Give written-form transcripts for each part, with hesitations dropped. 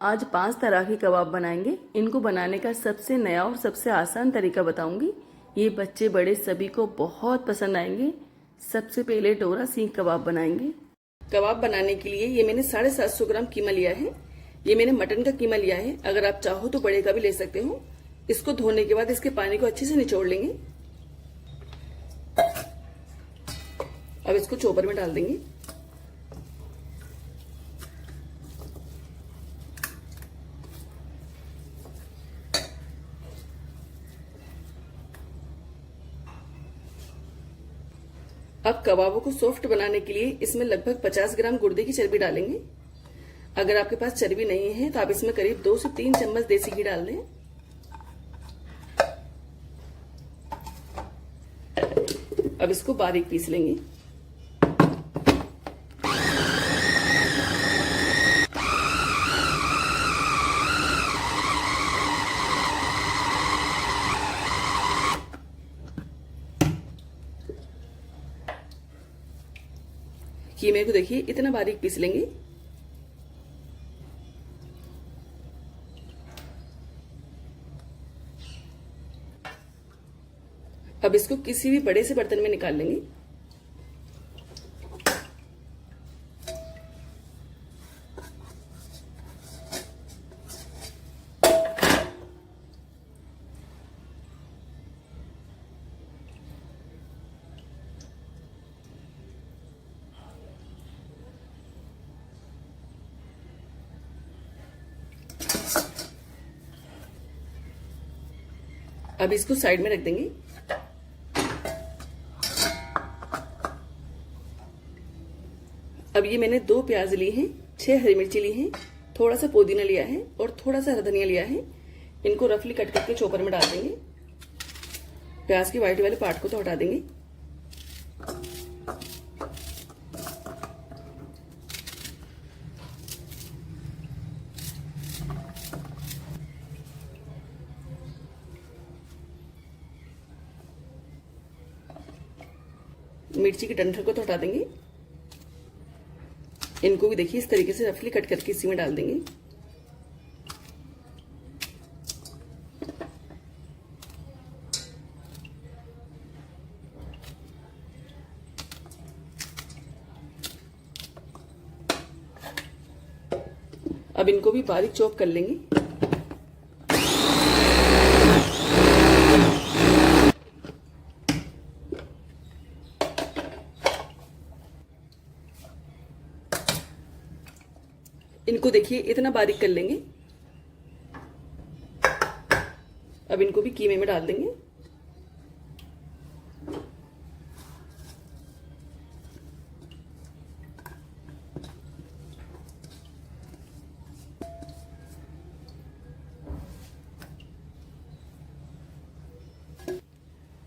आज 5 तरह के कबाब बनाएंगे। इनको बनाने का सबसे नया और सबसे आसान तरीका बताऊंगी। ये बच्चे बड़े सभी को बहुत पसंद आएंगे। सबसे पहले डोरा सीख कबाब बनाएंगे। कबाब बनाने के लिए ये मैंने 750 ग्राम कीमा लिया है। ये मैंने मटन का कीमा लिया है। अगर आप चाहो तो बड़े का भी ले सकते हो। इसको धोने के बाद इसके पानी को अच्छे से निचोड़ लेंगे। अब इसको चॉपर में डाल देंगे। अब कबाबों को सॉफ्ट बनाने के लिए इसमें लगभग 50 ग्राम गुर्दे की चर्बी डालेंगे। अगर आपके पास चर्बी नहीं है तो आप इसमें करीब 2 से 3 चम्मच देसी घी डाल दें। अब इसको बारीक पीस लेंगे। कीमे को देखिए इतना बारीक पीस लेंगे। अब इसको किसी भी बड़े से बर्तन में निकाल लेंगे। अब इसको साइड में रख देंगे। अब ये मैंने 2 प्याज ली हैं, 6 हरी मिर्ची ली हैं, थोड़ा सा पुदीना लिया है और थोड़ा सा हरा धनिया लिया है। इनको रफली कट करके चॉपर में डाल देंगे। प्याज की व्हाइट वाले पार्ट को तो हटा देंगे। मिर्ची के डंठल को तो हटा देंगे। इनको भी देखिए इस तरीके से रफली कट करके इसी में डाल देंगे। अब इनको भी बारीक चॉप कर लेंगे। इनको देखिए इतना बारीक कर लेंगे। अब इनको भी कीमे में डाल देंगे।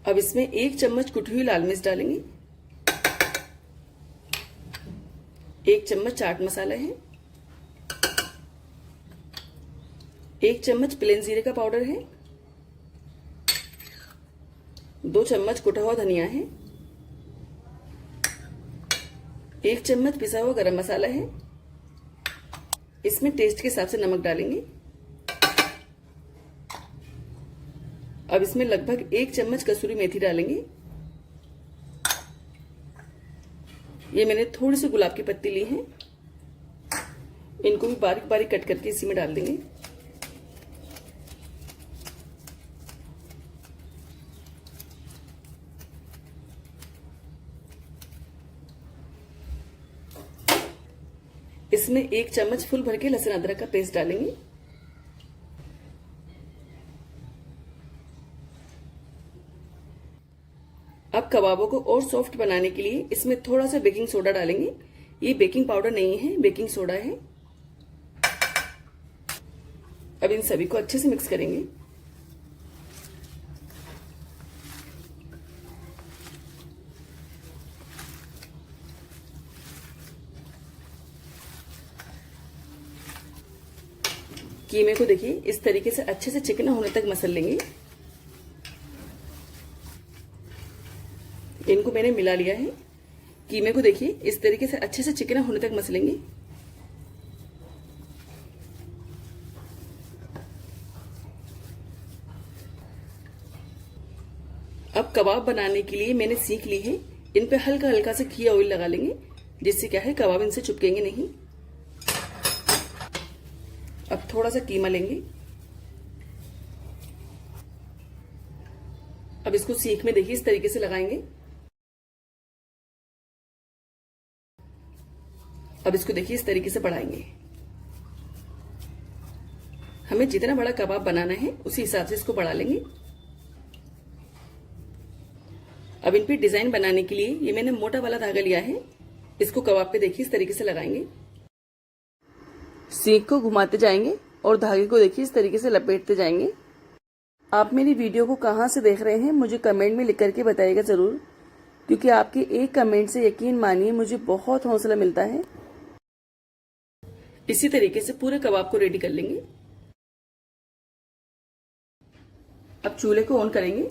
अब इसमें 1 चम्मच कुटी हुई लाल मिर्च डालेंगे। 1 चम्मच चाट मसाला है। 1 चम्मच प्लेन जीरे का पाउडर है। 2 चम्मच कुटा हुआ धनिया है। 1 चम्मच पिसा हुआ गरम मसाला है। इसमें टेस्ट के हिसाब से नमक डालेंगे। अब इसमें लगभग 1 चम्मच कसूरी मेथी डालेंगे। ये मैंने थोड़ी सी गुलाब की पत्ती ली है। इनको भी बारीक बारीक कट करके इसी में डाल देंगे। इसमें 1 चम्मच फुल भर के लहसुन अदरक का पेस्ट डालेंगे। अब कबाबों को और सॉफ्ट बनाने के लिए इसमें थोड़ा सा बेकिंग सोडा डालेंगे। ये बेकिंग पाउडर नहीं है, बेकिंग सोडा है। अब इन सभी को अच्छे से मिक्स करेंगे। कीमे को देखिए इस तरीके से अच्छे से चिकना होने तक मसल लेंगे। इनको मैंने मिला लिया है। कीमे को देखिए इस तरीके से अच्छे से चिकना होने तक मसलेंगे। अब कबाब बनाने के लिए मैंने सीख ली है। इन पे हल्का हल्का से घी ऑयल लगा लेंगे, जिससे क्या है कबाब इनसे चिपकेंगे नहीं। अब थोड़ा सा कीमा लेंगे। अब इसको सीख में देखिए इस तरीके से लगाएंगे। अब इसको देखिए इस तरीके से बढ़ाएंगे। हमें जितना बड़ा कबाब बनाना है उसी हिसाब से इसको बढ़ा लेंगे। अब इन पे डिजाइन बनाने के लिए ये मैंने मोटा वाला धागा लिया है। इसको कबाब पे देखिए इस तरीके से लगाएंगे। सीख को घुमाते जाएंगे और धागे को देखिए इस तरीके से लपेटते जाएंगे। आप मेरी वीडियो को कहाँ से देख रहे हैं मुझे कमेंट में लिख करके बताइएगा जरूर, क्योंकि आपके एक कमेंट से यकीन मानिए मुझे बहुत हौसला मिलता है। इसी तरीके से पूरे कबाब को रेडी कर लेंगे। अब चूल्हे को ऑन करेंगे,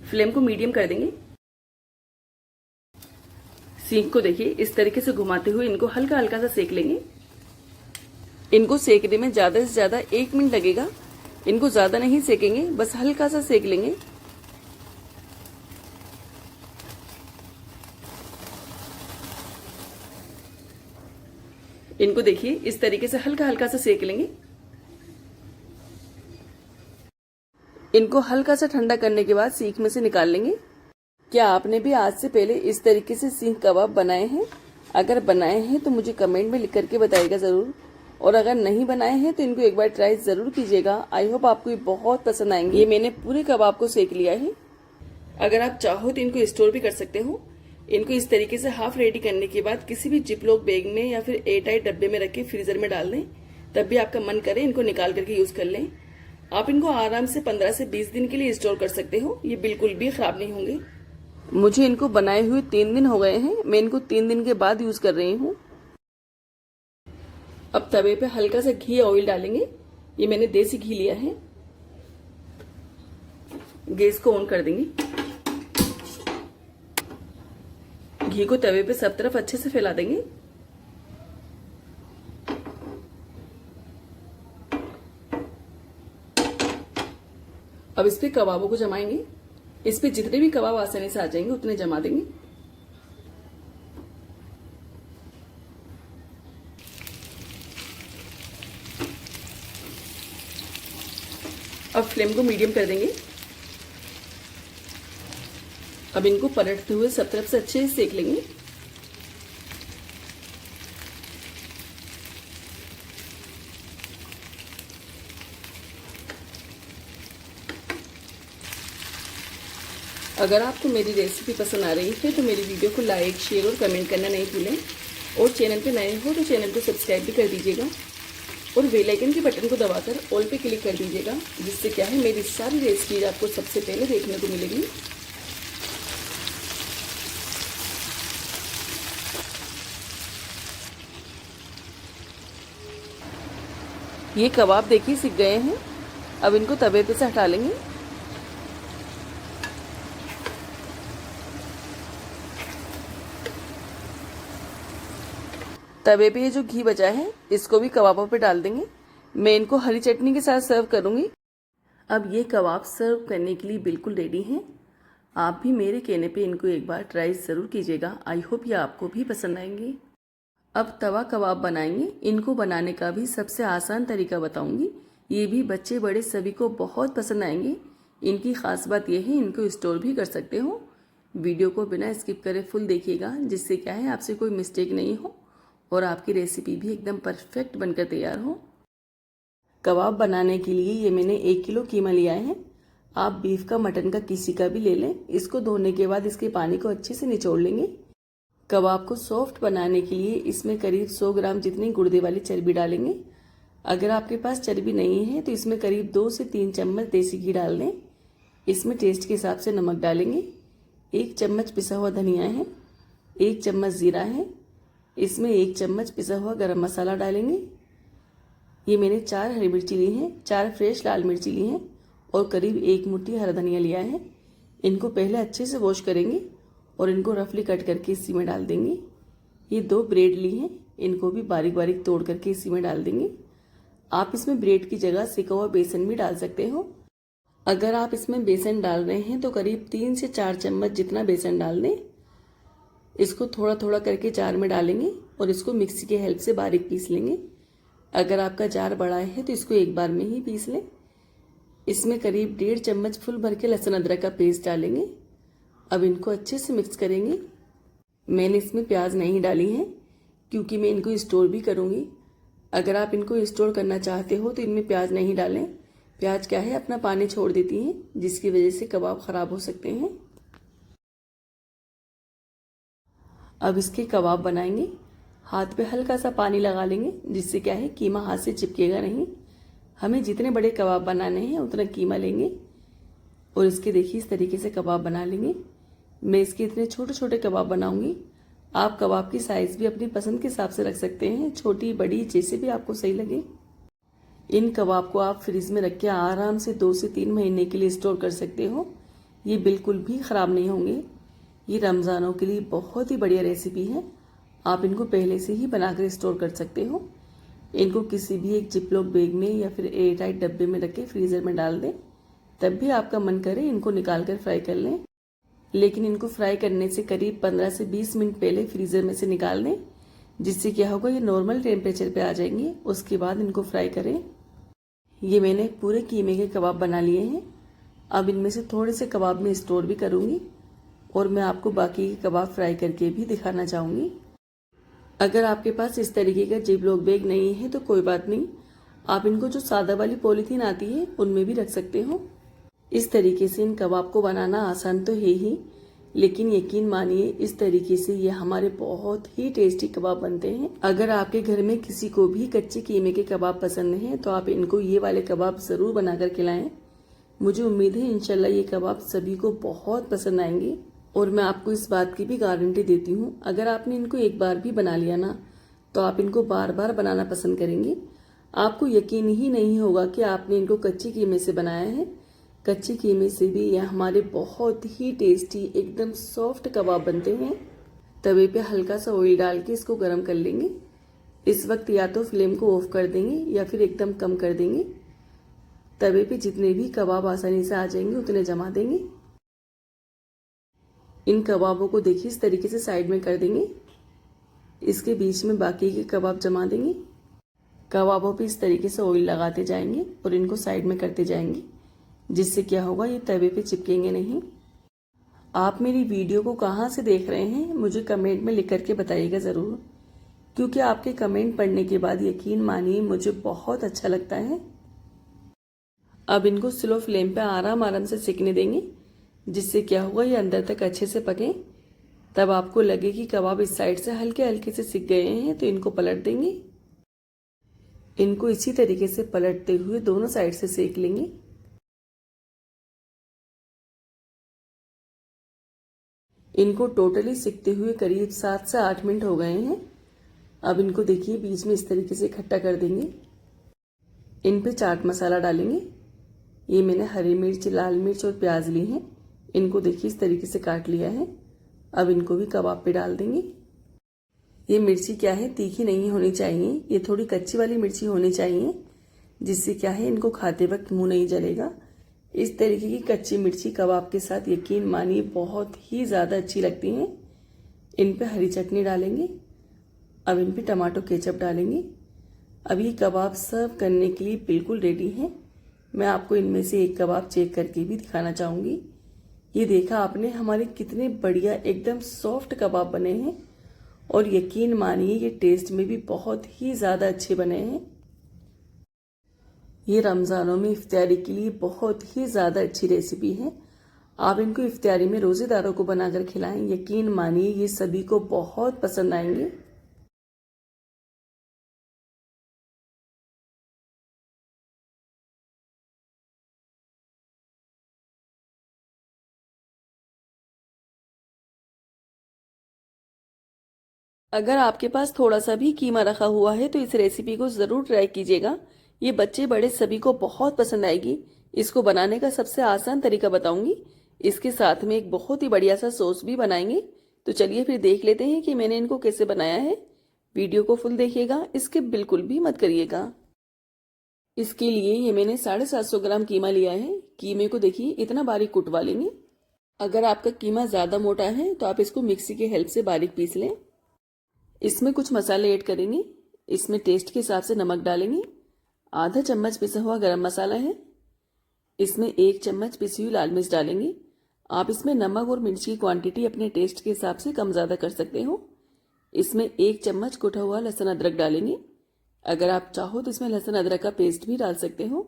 फ्लेम को मीडियम कर देंगे। सीख को देखिए इस तरीके से घुमाते हुए इनको हल्का हल्का सा सेक लेंगे। इनको सेकने में ज्यादा से ज्यादा 1 मिनट लगेगा। इनको ज्यादा नहीं सेकेंगे, बस हल्का सा सेक लेंगे। इनको देखिए इस तरीके से हल्का हल्का सा सेक लेंगे। इनको हल्का सा ठंडा करने के बाद सीख में से निकाल लेंगे। क्या आपने भी आज से पहले इस तरीके से सीख कबाब बनाए हैं? अगर बनाए हैं तो मुझे कमेंट में लिख करके बताइएगा जरूर, और अगर नहीं बनाए हैं तो इनको एक बार ट्राई जरूर कीजिएगा। आई होप आपको ये बहुत पसंद आएंगे। ये मैंने पूरे कबाब को सेक लिया है। अगर आप चाहो तो इनको स्टोर भी कर सकते हो। इनको इस तरीके से हाफ रेडी करने के बाद किसी भी जिपलॉक बैग में या फिर एयरटाइट डब्बे में रख के फ्रीजर में डाल दें। तब भी आपका मन करे इनको निकाल करके यूज कर लें। आप इनको आराम से 15 से 20 दिन के लिए स्टोर कर सकते हो। ये बिल्कुल भी खराब नहीं होंगे। मुझे इनको बनाए हुए 3 दिन हो गए हैं। मैं इनको 3 दिन के बाद यूज कर रही हूँ। अब तवे पे हल्का सा घी ऑयल डालेंगे। ये मैंने देसी घी लिया है। गैस को ऑन कर देंगे। घी को तवे पे सब तरफ अच्छे से फैला देंगे। अब इस पे कबाबों को जमाएंगे। इस पे जितने भी कबाब आसानी से आ जाएंगे उतने जमा देंगे। अब फ्लेम को मीडियम कर देंगे। अब इनको पलटते हुए सब तरफ से अच्छे से सेक लेंगे। अगर आपको मेरी रेसिपी पसंद आ रही है तो मेरी वीडियो को लाइक, शेयर और कमेंट करना नहीं भूलें। और चैनल पे नए हो तो चैनल को सब्सक्राइब भी कर दीजिएगा और बेल आइकन के बटन को दबाकर ऑल पे क्लिक कर दीजिएगा, जिससे क्या है मेरी सारी रेसिपीज आपको सबसे पहले देखने को मिलेगी। ये कबाब देखिए सिक गए हैं। अब इनको तवे पे से हटा लेंगे। तवे पे ये जो घी बचा है इसको भी कबाबों पे डाल देंगे। मैं इनको हरी चटनी के साथ सर्व करूंगी। अब ये कबाब सर्व करने के लिए बिल्कुल रेडी हैं। आप भी मेरे कहने पे इनको एक बार ट्राई ज़रूर कीजिएगा। आई होप ये आपको भी पसंद आएंगे। अब तवा कबाब बनाएंगे। इनको बनाने का भी सबसे आसान तरीका बताऊंगी। ये भी बच्चे बड़े सभी को बहुत पसंद आएंगे। इनकी खास बात यह है इनको स्टोर भी कर सकते हो। वीडियो को बिना स्किप करे फुल देखिएगा, जिससे क्या है आपसे कोई मिस्टेक नहीं हो और आपकी रेसिपी भी एकदम परफेक्ट बनकर तैयार हो। कबाब बनाने के लिए ये मैंने 1 किलो कीमा लिया है। आप बीफ का, मटन का, किसी का भी ले लें। इसको धोने के बाद इसके पानी को अच्छे से निचोड़ लेंगे। कबाब को सॉफ्ट बनाने के लिए इसमें करीब 100 ग्राम जितनी गुर्दे वाली चर्बी डालेंगे। अगर आपके पास चर्बी नहीं है तो इसमें करीब 2 से 3 चम्मच देसी घी डाल दें। इसमें टेस्ट के हिसाब से नमक डालेंगे। 1 चम्मच पिसा हुआ धनिया है, 1 चम्मच जीरा है, इसमें 1 चम्मच पिसा हुआ गरम मसाला डालेंगे। ये मैंने 4 हरी मिर्ची ली हैं, 4 फ्रेश लाल मिर्ची ली हैं और करीब 1 मुट्ठी हरा धनिया लिया है। इनको पहले अच्छे से वॉश करेंगे और इनको रफली कट करके इसी में डाल देंगे। ये 2 ब्रेड ली हैं, इनको भी बारीक बारीक तोड़ करके इसी में डाल देंगे। आप इसमें ब्रेड की जगह सिका हुआ बेसन भी डाल सकते हो। अगर आप इसमें बेसन डाल रहे हैं तो करीब 3 से 4 चम्मच जितना बेसन डाल दें। इसको थोड़ा थोड़ा करके जार में डालेंगे और इसको मिक्सी की हेल्प से बारीक पीस लेंगे। अगर आपका जार बड़ा है तो इसको एक बार में ही पीस लें। इसमें करीब 1.5 चम्मच फुल भर के लहसुन अदरक का पेस्ट डालेंगे। अब इनको अच्छे से मिक्स करेंगे। मैंने इसमें प्याज नहीं डाली है क्योंकि मैं इनको स्टोर भी करूँगी। अगर आप इनको स्टोर करना चाहते हो तो इनमें प्याज नहीं डालें। प्याज क्या है, अपना पानी छोड़ देती हैं जिसकी वजह से कबाब ख़राब हो सकते हैं। अब इसके कबाब बनाएंगे। हाथ पे हल्का सा पानी लगा लेंगे जिससे क्या है, कीमा हाथ से चिपकेगा नहीं। हमें जितने बड़े कबाब बनाने हैं उतना कीमा लेंगे और इसके देखिए इस तरीके से कबाब बना लेंगे। मैं इसके इतने छोटे छोटे कबाब बनाऊंगी। आप कबाब की साइज़ भी अपनी पसंद के हिसाब से रख सकते हैं, छोटी बड़ी जैसे भी आपको सही लगे। इन कबाब को आप फ्रिज में रख के आराम से 2 से 3 महीने के लिए स्टोर कर सकते हो। ये बिल्कुल भी ख़राब नहीं होंगे। ये रमज़ानों के लिए बहुत ही बढ़िया रेसिपी है। आप इनको पहले से ही बनाकर स्टोर कर सकते हो। इनको किसी भी एक जिपलॉक बैग में या फिर एयर टाइट डब्बे में रख के फ्रीज़र में डाल दें। तब भी आपका मन करे इनको निकाल कर फ्राई कर लें, लेकिन इनको फ्राई करने से करीब 15 से 20 मिनट पहले फ्रीज़र में से निकाल दें, जिससे क्या होगा, ये नॉर्मल टेम्परेचर पे आ जाएंगे। उसके बाद इनको फ्राई करें। ये मैंने पूरे कीमे के कबाब बना लिए हैं। अब इनमें से थोड़े से कबाब में स्टोर भी करूँगी और मैं आपको बाकी के कबाब फ्राई करके भी दिखाना चाहूँगी। अगर आपके पास इस तरीके का जिपलॉक बैग नहीं है तो कोई बात नहीं, आप इनको जो सादा वाली पॉलीथीन आती है उनमें भी रख सकते हो। इस तरीके से इन कबाब को बनाना आसान तो है ही, लेकिन यकीन मानिए इस तरीके से ये हमारे बहुत ही टेस्टी कबाब बनते हैं। अगर आपके घर में किसी को भी कच्चे कीमे के कबाब पसंद हैं तो आप इनको ये वाले कबाब ज़रूर बनाकर खिलाएं। मुझे उम्मीद है इंशाल्लाह ये कबाब सभी को बहुत पसंद आएंगे और मैं आपको इस बात की भी गारंटी देती हूँ, अगर आपने इनको एक बार भी बना लिया ना तो आप इनको बार बार बनाना पसंद करेंगे। आपको यकीन ही नहीं होगा कि आपने इनको कच्चे कीमे से बनाया है। कच्चे कीमे से भी यह हमारे बहुत ही टेस्टी एकदम सॉफ्ट कबाब बनते हैं। तवे पे हल्का सा ऑयल डाल के इसको गर्म कर लेंगे। इस वक्त या तो फ्लेम को ऑफ कर देंगे या फिर एकदम कम कर देंगे। तवे पे जितने भी कबाब आसानी से आ जाएंगे उतने जमा देंगे। इन कबाबों को देखिए इस तरीके से साइड में कर देंगे। इसके बीच में बाकी के कबाब जमा देंगे। कबाबों पे इस तरीके से ऑयल लगाते जाएंगे और इनको साइड में करते जाएंगे, जिससे क्या होगा, ये तवे पे चिपकेंगे नहीं। आप मेरी वीडियो को कहाँ से देख रहे हैं मुझे कमेंट में लिख करके बताइएगा ज़रूर, क्योंकि आपके कमेंट पढ़ने के बाद यकीन मानिए मुझे बहुत अच्छा लगता है। अब इनको स्लो फ्लेम पे आराम आराम से सिकने देंगे, जिससे क्या होगा, ये अंदर तक अच्छे से पके। तब आपको लगे कि कबाब इस साइड से हल्के हल्के से सिक गए हैं तो इनको पलट देंगे। इनको इसी तरीके से पलटते हुए दोनों साइड से सेक लेंगे। इनको टोटली सिकते हुए करीब 7 से 8 मिनट हो गए हैं। अब इनको देखिए बीच में इस तरीके से इकट्ठा कर देंगे। इन पे चाट मसाला डालेंगे। ये मैंने हरी मिर्च, लाल मिर्च और प्याज ली हैं। इनको देखिए इस तरीके से काट लिया है। अब इनको भी कबाब पे डाल देंगे। ये मिर्ची क्या है, तीखी नहीं होनी चाहिए, ये थोड़ी कच्ची वाली मिर्ची होनी चाहिए, जिससे क्या है, इनको खाते वक्त मुंह नहीं जलेगा। इस तरीके की कच्ची मिर्ची कबाब के साथ यकीन मानिए बहुत ही ज़्यादा अच्छी लगती हैं। इन पे हरी चटनी डालेंगे। अब इन पे टमाटो केचप डालेंगे। अब ये कबाब सर्व करने के लिए बिल्कुल रेडी हैं। मैं आपको इनमें से एक कबाब चेक करके भी दिखाना चाहूँगी। ये देखा आपने, हमारे कितने बढ़िया एकदम सॉफ्ट कबाब बने हैं और यकीन मानिए ये टेस्ट में भी बहुत ही ज़्यादा अच्छे बने हैं। ये रमज़ानों में इफ्तारी के लिए बहुत ही ज़्यादा अच्छी रेसिपी है। आप इनको इफ्तारी में रोज़ेदारों को बनाकर खिलाएं, यकीन मानिए ये सभी को बहुत पसंद आएंगे। अगर आपके पास थोड़ा सा भी कीमा रखा हुआ है तो इस रेसिपी को ज़रूर ट्राई कीजिएगा। ये बच्चे बड़े सभी को बहुत पसंद आएगी। इसको बनाने का सबसे आसान तरीका बताऊंगी। इसके साथ में एक बहुत ही बढ़िया सा सॉस भी बनाएंगे। तो चलिए फिर देख लेते हैं कि मैंने इनको कैसे बनाया है। वीडियो को फुल देखिएगा, इसके बिल्कुल भी मत करिएगा। इसके लिए ये मैंने 750 ग्राम कीमा लिया है। कीमे को देखिए इतना बारीक कुटवा लेंगे। अगर आपका कीमा ज़्यादा मोटा है तो आप इसको मिक्सी के हेल्प से बारीक पीस लें। इसमें कुछ मसाले ऐड करेंगे। इसमें टेस्ट के हिसाब से नमक डालेंगे। आधा चम्मच पिसा हुआ गरम मसाला है। इसमें 1 चम्मच पिसी हुई लाल मिर्च डालेंगे। आप इसमें नमक और मिर्च की क्वांटिटी अपने टेस्ट के हिसाब से कम ज़्यादा कर सकते हो। इसमें 1 चम्मच कुटा हुआ लहसुन अदरक डालेंगे। अगर आप चाहो तो इसमें लहसुन अदरक का पेस्ट भी डाल सकते हो।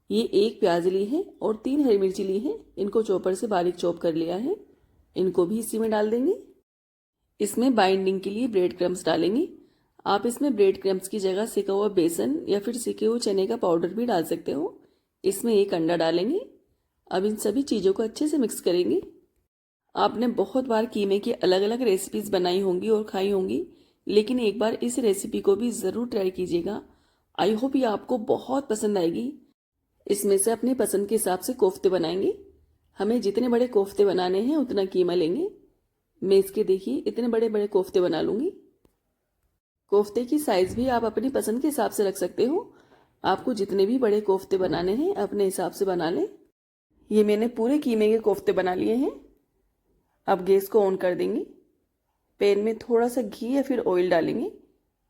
ये 1 प्याज ली है और 3 हरी मिर्ची ली है। इनको चॉपर से बारीक चॉप कर लिया है। इनको भी इसी में डाल देंगे। इसमें बाइंडिंग के लिए ब्रेड क्रम्स डालेंगे। आप इसमें ब्रेड क्रम्स की जगह सिका हुआ बेसन या फिर सिके हुए चने का पाउडर भी डाल सकते हो। इसमें 1 अंडा डालेंगे। अब इन सभी चीज़ों को अच्छे से मिक्स करेंगे। आपने बहुत बार कीमे की अलग अलग रेसिपीज़ बनाई होंगी और खाई होंगी, लेकिन एक बार इस रेसिपी को भी ज़रूर ट्राई कीजिएगा। आई होप ये आपको बहुत पसंद आएगी। इसमें से अपनी पसंद के हिसाब से कोफ्ते बनाएंगे। हमें जितने बड़े कोफ्ते बनाने हैं उतना कीमा लेंगे। मैं इसके देखिए इतने बड़े बड़े कोफ्ते बना लूँगी। कोफ्ते की साइज़ भी आप अपनी पसंद के हिसाब से रख सकते हो। आपको जितने भी बड़े कोफ्ते बनाने हैं अपने हिसाब से बना लें। ये मैंने पूरे कीमे के कोफ्ते बना लिए हैं। अब गैस को ऑन कर देंगे। पैन में थोड़ा सा घी या फिर ऑयल डालेंगे।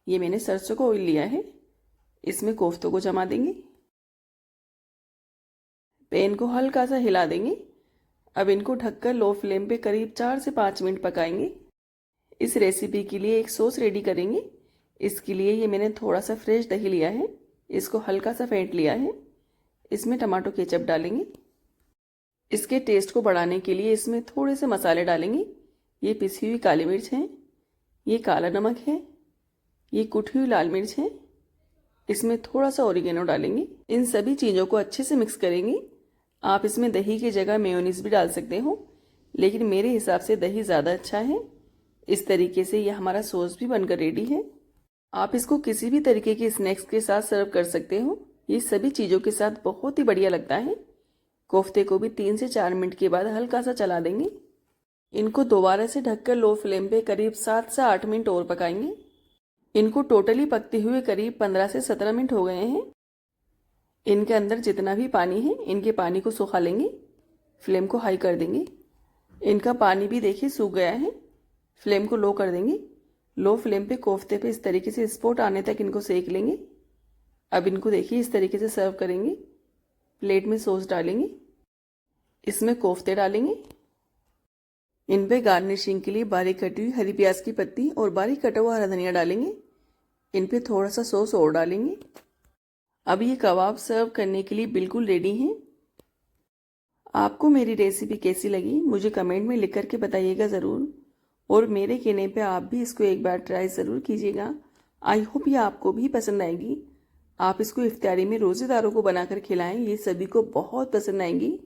ये मैंने सरसों का ऑयल लिया है। इसमें कोफ्तों को जमा देंगे। पैन को हल्का सा हिला देंगे। अब इनको ढककर लो फ्लेम पे करीब 4 से 5 मिनट पकाएंगे। इस रेसिपी के लिए एक सॉस रेडी करेंगे। इसके लिए ये मैंने थोड़ा सा फ्रेश दही लिया है। इसको हल्का सा फेंट लिया है। इसमें टमाटो केचप डालेंगे। इसके टेस्ट को बढ़ाने के लिए इसमें थोड़े से मसाले डालेंगे। ये पिसी हुई काली मिर्च है, ये काला नमक है, ये कुटी हुई लाल मिर्च है। इसमें थोड़ा सा ओरिगेनो डालेंगे। इन सभी चीज़ों को अच्छे से मिक्स करेंगे। आप इसमें दही की जगह मेयोनीज भी डाल सकते हो, लेकिन मेरे हिसाब से दही ज़्यादा अच्छा है। इस तरीके से ये हमारा सॉस भी बनकर रेडी है। आप इसको किसी भी तरीके के स्नैक्स के साथ सर्व कर सकते हो। ये सभी चीज़ों के साथ बहुत ही बढ़िया लगता है। कोफ्ते को भी 3 से 4 मिनट के बाद हल्का सा चला देंगे। इनको दोबारा से ढककर लो फ्लेम पे करीब 7 से 8 मिनट और पकाएंगे। इनको टोटली पकते हुए करीब 15 से 17 मिनट हो गए हैं। इनके अंदर जितना भी पानी है इनके पानी को सुखा लेंगे। फ्लेम को हाई कर देंगे। इनका पानी भी देखिए सूख गया है। फ्लेम को लो कर देंगे। लो फ्लेम पे कोफ्ते पे इस तरीके से स्पॉट आने तक इनको सेक लेंगे। अब इनको देखिए इस तरीके से सर्व करेंगे। प्लेट में सॉस डालेंगे। इसमें कोफ्ते डालेंगे। इन पे गार्निशिंग के लिए बारीक कटी हुई हरी प्याज की पत्ती और बारीक कटा हुआ हरा धनिया डालेंगे। इन पे थोड़ा सा सॉस और डालेंगे। अब ये कबाब सर्व करने के लिए बिल्कुल रेडी हैं। आपको मेरी रेसिपी कैसी लगी मुझे कमेंट में लिख करके बताइएगा ज़रूर, और मेरे कहने पे आप भी इसको एक बार ट्राई ज़रूर कीजिएगा। आई होप ये आपको भी पसंद आएगी। आप इसको इफ्तारी में रोज़ेदारों को बनाकर खिलाएं, ये सभी को बहुत पसंद आएंगी।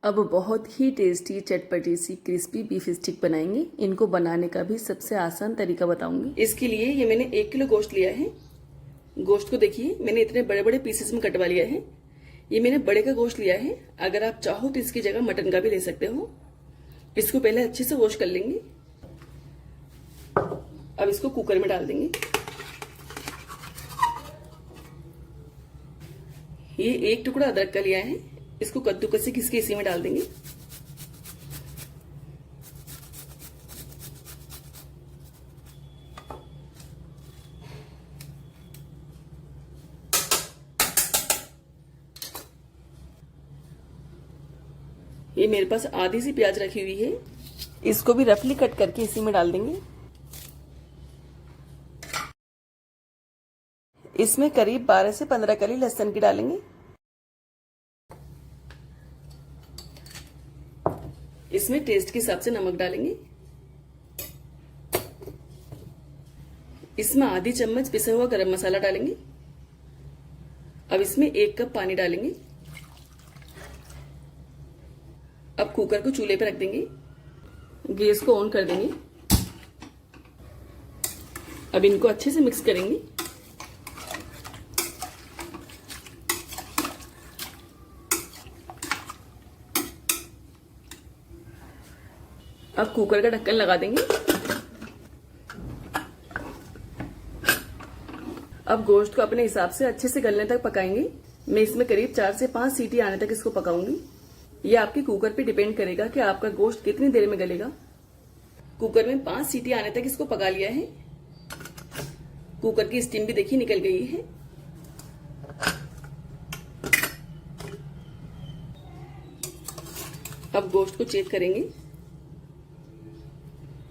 अब बहुत ही टेस्टी चटपटी सी क्रिस्पी बीफ स्टिक बनाएंगे। इनको बनाने का भी सबसे आसान तरीका बताऊंगी। इसके लिए ये मैंने 1 किलो गोश्त लिया है। गोश्त को देखिए मैंने इतने बड़े बड़े पीसेस में कटवा लिया है। ये मैंने बड़े का गोश्त लिया है। अगर आप चाहो तो इसकी जगह मटन का भी ले सकते हो। इसको पहले अच्छे से वॉश कर लेंगे। अब इसको कुकर में डाल देंगे। ये 1 टुकड़ा अदरक का लिया है। इसको कद्दूकस से घिस के इसी में डाल देंगे। ये मेरे पास आधी सी प्याज रखी हुई है। इसको भी रफली कट करके इसी में डाल देंगे। इसमें करीब 12 से 15 कली लहसुन की डालेंगे। इसमें टेस्ट के हिसाब से नमक डालेंगे। इसमें आधी चम्मच पिसा हुआ गरम मसाला डालेंगे। अब इसमें 1 कप पानी डालेंगे। अब कुकर को चूल्हे पर रख देंगे। गैस को ऑन कर देंगे। अब इनको अच्छे से मिक्स करेंगे। अब कुकर का ढक्कन लगा देंगे। अब गोश्त को अपने हिसाब से अच्छे से गलने तक पकाएंगे। मैं इसमें करीब 4 से 5 सीटी आने तक इसको पकाऊंगी। ये आपके कुकर पे डिपेंड करेगा कि आपका गोश्त कितनी देर में गलेगा। कुकर में 5 सीटी आने तक इसको पका लिया है। कुकर की स्टीम भी देखिए निकल गई है। अब गोश्त को चेक करेंगे।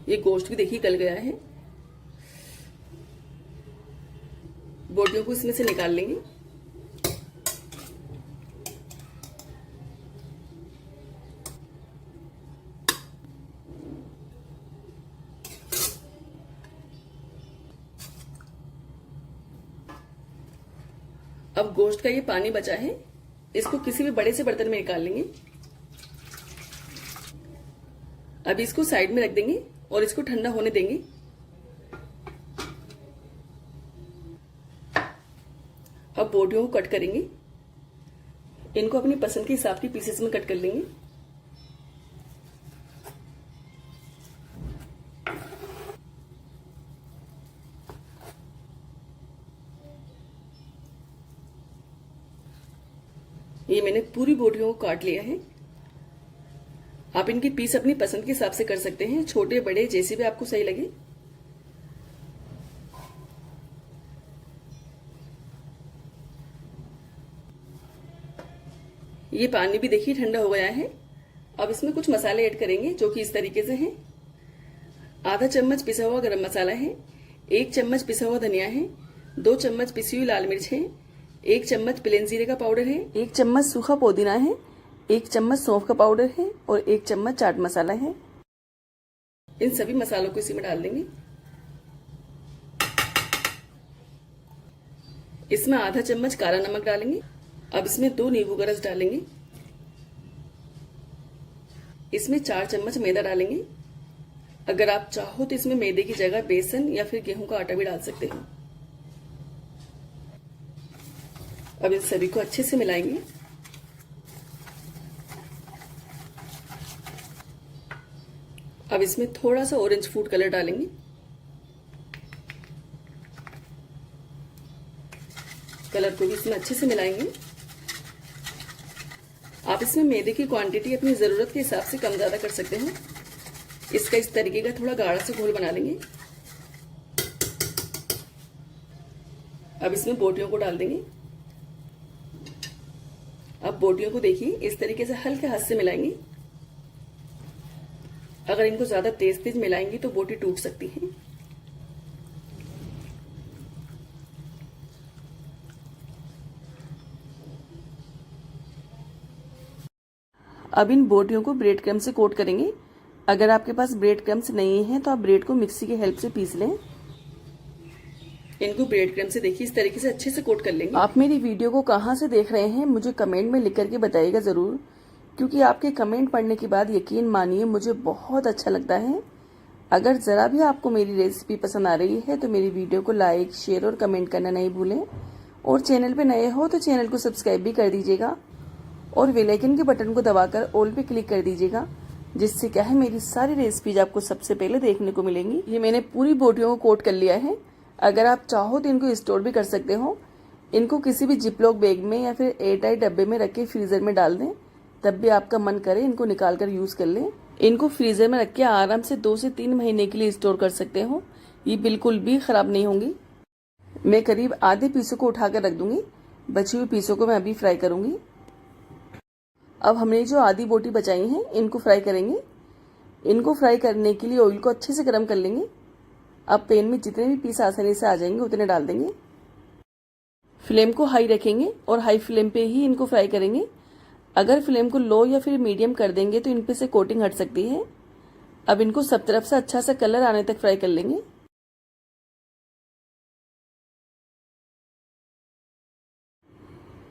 ये गोश्त भी देखिए गल गया है। बोटियों को इसमें से निकाल लेंगे। अब गोश्त का ये पानी बचा है, इसको किसी भी बड़े से बर्तन में निकाल लेंगे। अब इसको साइड में रख देंगे और इसको ठंडा होने देंगे। अब बोटियों को कट करेंगे। इनको अपनी पसंद के हिसाब की पीसेस में कट कर लेंगे। ये मैंने पूरी बोटियों को काट लिया है। आप इनकी पीस अपनी पसंद के हिसाब से कर सकते हैं, छोटे बड़े जैसे भी आपको सही लगे। ये पानी भी देखिए ठंडा हो गया है। अब इसमें कुछ मसाले ऐड करेंगे जो कि इस तरीके से हैं। आधा चम्मच पिसा हुआ गरम मसाला है, 1 चम्मच पिसा हुआ धनिया है, 2 चम्मच पिसी हुई लाल मिर्च है, 1 चम्मच प्लेन जीरे का पाउडर है, 1 चम्मच सूखा पुदीना है, 1 चम्मच सौंफ का पाउडर है और 1 चम्मच चाट मसाला है। इन सभी मसालों को इसी में डाल देंगे। इसमें आधा चम्मच काला नमक डालेंगे। अब इसमें 2 नींबू का रस डालेंगे। इसमें 4 चम्मच मैदा डालेंगे। अगर आप चाहो तो इसमें मैदे की जगह बेसन या फिर गेहूं का आटा भी डाल सकते हैं। अब इन सभी को अच्छे से मिलाएंगे। अब इसमें थोड़ा सा ऑरेंज फूड कलर डालेंगे। कलर को भी इसमें अच्छे से मिलाएंगे। आप इसमें मैदे की क्वांटिटी अपनी जरूरत के हिसाब से कम ज्यादा कर सकते हैं। इसका इस तरीके का थोड़ा गाढ़ा सा घोल बना लेंगे। अब इसमें बोटियों को डाल देंगे। अब बोटियों को देखिए इस तरीके से हल्के हाथ से मिलाएंगे। अगर इनको ज्यादा तेज तेज मिलाएंगे तो बोटी टूट सकती है। अब इन बोटियों को ब्रेड क्रम्ब से कोट करेंगे। अगर आपके पास ब्रेड क्रम्ब्स नहीं है तो आप ब्रेड को मिक्सी की हेल्प से पीस लें। इनको ब्रेड क्रम्ब से देखिए इस तरीके से अच्छे से कोट कर लेंगे। आप मेरी वीडियो को कहाँ से देख रहे हैं मुझे कमेंट में लिख करके बताइएगा जरूर, क्योंकि आपके कमेंट पढ़ने के बाद यकीन मानिए मुझे बहुत अच्छा लगता है। अगर ज़रा भी आपको मेरी रेसिपी पसंद आ रही है तो मेरी वीडियो को लाइक, शेयर और कमेंट करना नहीं भूलें। और चैनल पे नए हो तो चैनल को सब्सक्राइब भी कर दीजिएगा और बेल आइकन के बटन को दबाकर ऑल पे क्लिक कर दीजिएगा, जिससे क्या है मेरी सारी रेसिपीज आपको सबसे पहले देखने को मिलेंगी। ये मैंने पूरी बोटियों को कोट कर लिया है। अगर आप चाहो तो इनको स्टोर भी कर सकते हो। इनको किसी भी जिपलॉक बैग में या फिर एयरटाइट डब्बे में रख के फ्रीजर में डाल दें, तब भी आपका मन करे इनको निकाल कर यूज कर लें। इनको फ्रीजर में रख के आराम से 2 से 3 महीने के लिए स्टोर कर सकते हो। ये बिल्कुल भी खराब नहीं होंगी। मैं करीब आधे पीसों को उठाकर रख दूंगी। बची हुई पीसों को मैं अभी फ्राई करूंगी। अब हमने जो आधी बोटी बचाई हैं इनको फ्राई करेंगे। इनको फ्राई करने के लिए ऑयल को अच्छे से गर्म कर लेंगे। अब पैन में जितने भी पीस आसानी से आ जाएंगे उतने डाल देंगे। फ्लेम को हाई रखेंगे और हाई फ्लेम पे ही इनको फ्राई करेंगे। अगर फ्लेम को लो या फिर मीडियम कर देंगे तो इन पे से कोटिंग हट सकती है। अब इनको सब तरफ से अच्छा सा कलर आने तक फ्राई कर लेंगे।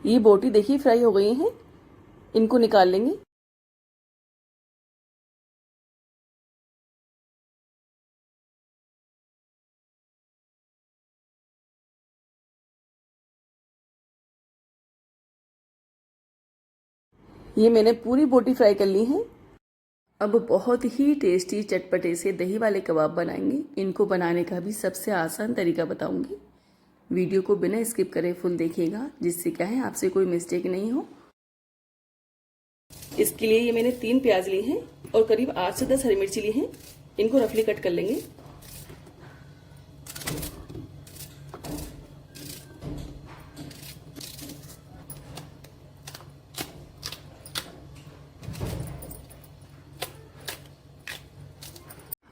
ये बोटी देखिए फ्राई हो गई हैं। इनको निकाल लेंगे। ये मैंने पूरी बोटी फ्राई कर ली है। अब बहुत ही टेस्टी चटपटे से दही वाले कबाब बनाएंगे। इनको बनाने का भी सबसे आसान तरीका बताऊंगी। वीडियो को बिना स्किप करे फुल देखिएगा, जिससे क्या है आपसे कोई मिस्टेक नहीं हो। इसके लिए ये मैंने 3 प्याज ली हैं और करीब 8 से 10 हरी मिर्ची ली हैं। इनको रफली कट कर लेंगे।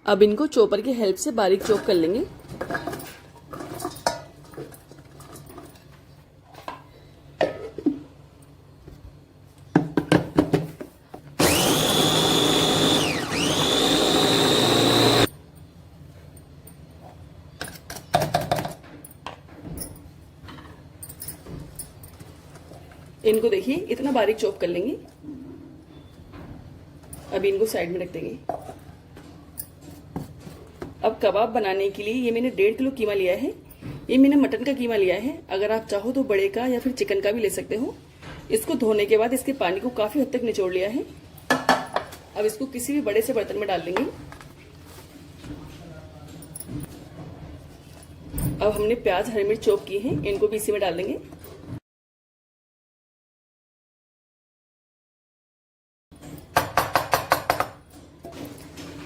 अब इनको चॉपर की हेल्प से बारीक चॉप कर लेंगे। इनको देखिए इतना बारीक चॉप कर लेंगे। अभी इनको साइड में रख देंगे। अब कबाब बनाने के लिए ये मैंने 1.5 किलो कीमा लिया है। ये मैंने मटन का कीमा लिया है। अगर आप चाहो तो बड़े का या फिर चिकन का भी ले सकते हो। इसको धोने के बाद इसके पानी को काफी हद तक निचोड़ लिया है। अब इसको किसी भी बड़े से बर्तन में डाल देंगे। अब हमने प्याज हरी मिर्च चॉप की है, इनको भी इसी में डाल देंगे।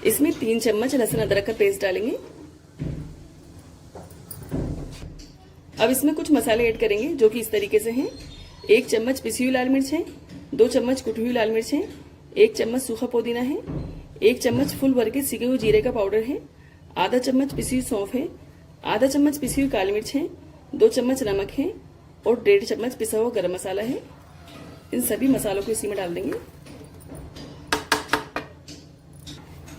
इसमें 3 चम्मच लहसुन अदरक का पेस्ट डालेंगे। अब इसमें कुछ मसाले ऐड करेंगे जो कि इस तरीके से हैं। 1 चम्मच पिसी हुई लाल मिर्च है, 2 चम्मच कुटी हुई लाल मिर्च है, 1 चम्मच सूखा पुदीना है, 1 चम्मच फुल भर के सिके हुए जीरे का पाउडर है, आधा चम्मच पिसी हुई सौंफ है, आधा चम्मच पिसी हुई काली मिर्च है, 2 चम्मच नमक है और 1.5 चम्मच पिसा हुआ गरम मसाला है। इन सभी मसालों को इसी में डाल देंगे।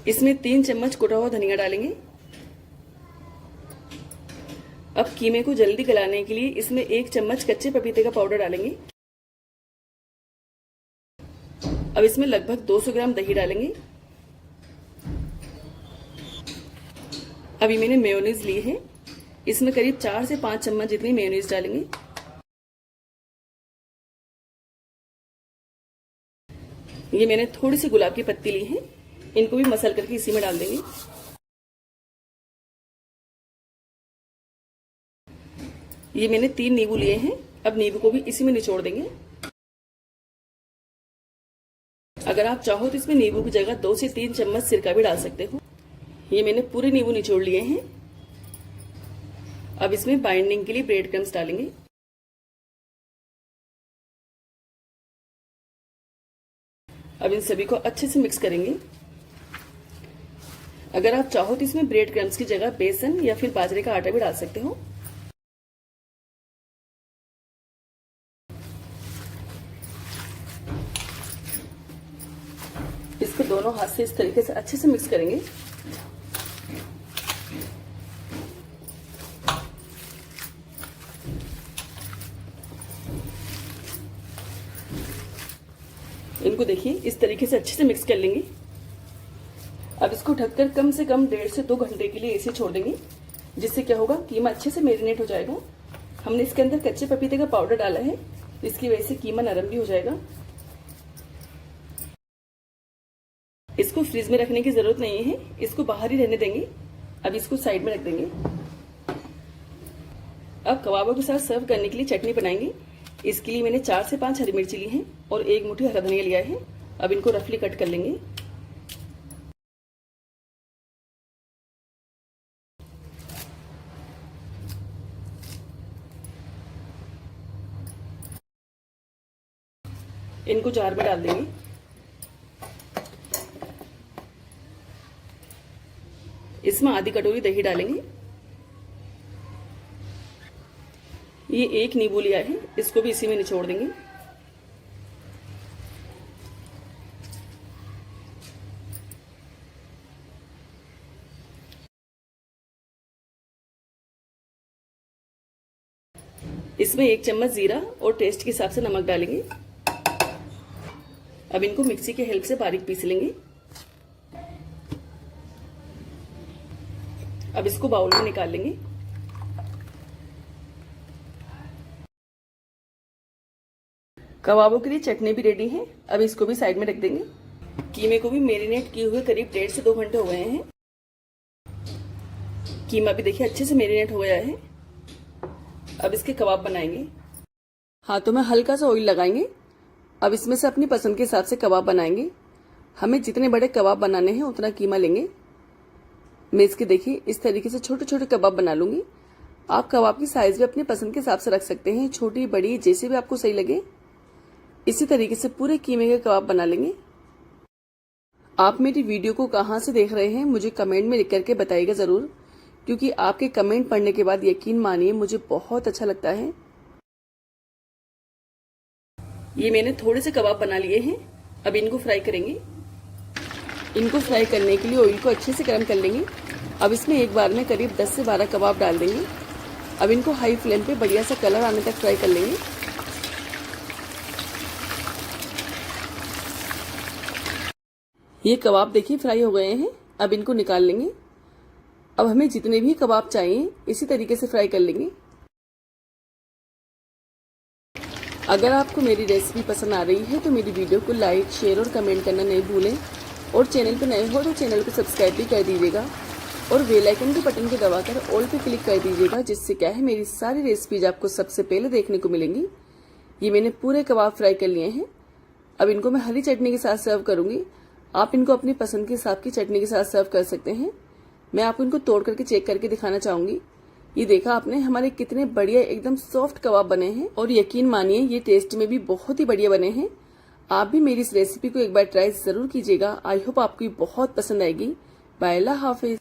इसमें 3 चम्मच कुटा हुआ धनिया डालेंगे। अब कीमे को जल्दी गलाने के लिए इसमें 1 चम्मच कच्चे पपीते का पाउडर डालेंगे। अब इसमें लगभग 200 ग्राम दही डालेंगे। अभी मैंने मेयोनीज ली है। इसमें करीब 4 से 5 चम्मच जितनी मेयोनीज डालेंगे। ये मैंने थोड़ी सी गुलाब की पत्ती ली है, इनको भी मसल करके इसी में डाल देंगे। ये मैंने 3 नींबू लिए हैं। अब नींबू को भी इसी में निचोड़ देंगे। अगर आप चाहो तो इसमें नींबू की जगह 2 से 3 चम्मच सिरका भी डाल सकते हो। ये मैंने पूरे नींबू निचोड़ लिए हैं। अब इसमें बाइंडिंग के लिए ब्रेड क्रम्स डालेंगे। अब इन सभी को अच्छे से मिक्स करेंगे। अगर आप चाहो तो इसमें ब्रेड क्रम्स की जगह बेसन या फिर बाजरे का आटा भी डाल सकते हो। इसको दोनों हाथ से इस तरीके से अच्छे से मिक्स करेंगे। इनको देखिए इस तरीके से अच्छे से मिक्स कर लेंगे। अब इसको ढककर कम से कम 1.5 से 2 घंटे के लिए ऐसे छोड़ देंगे, जिससे क्या होगा कीमा अच्छे से मैरिनेट हो जाएगा। हमने इसके अंदर कच्चे पपीते का पाउडर डाला है, इसकी वजह से कीमा नरम भी हो जाएगा। इसको फ्रीज में रखने की जरूरत नहीं है, इसको बाहर ही रहने देंगे। अब इसको साइड में रख देंगे। अब कबाबों के साथ सर्व करने के लिए चटनी बनाएंगे। इसके लिए मैंने 4 से 5 हरी मिर्ची ली है और 1 मुट्ठी हरा धनिया लिया है। अब इनको रफली कट कर लेंगे। इनको जार में डाल देंगे। इसमें आधी कटोरी दही डालेंगे। ये 1 नींबू लिया है, इसको भी इसी में निचोड़ देंगे। इसमें 1 चम्मच जीरा और टेस्ट के हिसाब से नमक डालेंगे। अब इनको मिक्सी के हेल्प से बारीक पीस लेंगे। अब इसको बाउल में निकाल लेंगे। कबाबों के लिए चटनी भी रेडी है। अब इसको भी साइड में रख देंगे। कीमे को भी मैरिनेट किए हुए करीब 1.5 से 2 घंटे हो गए हैं। कीमा भी देखिए अच्छे से मैरिनेट हो गया है। अब इसके कबाब बनाएंगे। हाथों में हल्का सा ऑयल लगाएंगे। अब इसमें से अपनी पसंद के हिसाब से कबाब बनाएंगे। हमें जितने बड़े कबाब बनाने हैं उतना कीमा लेंगे। मैं इसके देखिए इस तरीके से छोटे छोटे कबाब बना लूंगी। आप कबाब की साइज भी अपनी पसंद के हिसाब से रख सकते हैं, छोटी बड़ी जैसे भी आपको सही लगे। इसी तरीके से पूरे कीमे के कबाब बना लेंगे। आप मेरी वीडियो को कहाँ से देख रहे हैं मुझे कमेंट में लिख करके बताइएगा जरूर, क्योंकि आपके कमेंट पढ़ने के बाद यकीन मानिए मुझे बहुत अच्छा लगता है। ये मैंने थोड़े से कबाब बना लिए हैं। अब इनको फ्राई करेंगे। इनको फ्राई करने के लिए ऑयल को अच्छे से गर्म कर लेंगे। अब इसमें एक बार में करीब 10 से 12 कबाब डाल देंगे। अब इनको हाई फ्लेम पे बढ़िया सा कलर आने तक फ्राई कर लेंगे। ये कबाब देखिए फ्राई हो गए हैं। अब इनको निकाल लेंगे। अब हमें जितने भी कबाब चाहिए इसी तरीके से फ्राई कर लेंगे। अगर आपको मेरी रेसिपी पसंद आ रही है तो मेरी वीडियो को लाइक, शेयर और कमेंट करना नहीं भूलें। और चैनल पर नए हो तो चैनल को सब्सक्राइब भी कर दीजिएगा और बेल आइकन के बटन को दबाकर ऑल पे क्लिक कर दीजिएगा, जिससे क्या है मेरी सारी रेसिपीज आपको सबसे पहले देखने को मिलेंगी। ये मैंने पूरे कबाब फ्राई कर लिए हैं। अब इनको मैं हरी चटनी के साथ सर्व करूंगी। आप इनको अपनी पसंद के हिसाब की चटनी के साथ सर्व कर सकते हैं। मैं आपको इनको तोड़ करके चेक करके दिखाना चाहूंगी। ये देखा आपने हमारे कितने बढ़िया एकदम सॉफ्ट कबाब बने हैं और यकीन मानिए ये टेस्ट में भी बहुत ही बढ़िया बने हैं। आप भी मेरी इस रेसिपी को एक बार ट्राई जरूर कीजिएगा। आई होप आपको बहुत पसंद आएगी। बाय, अल्लाह हाफिज।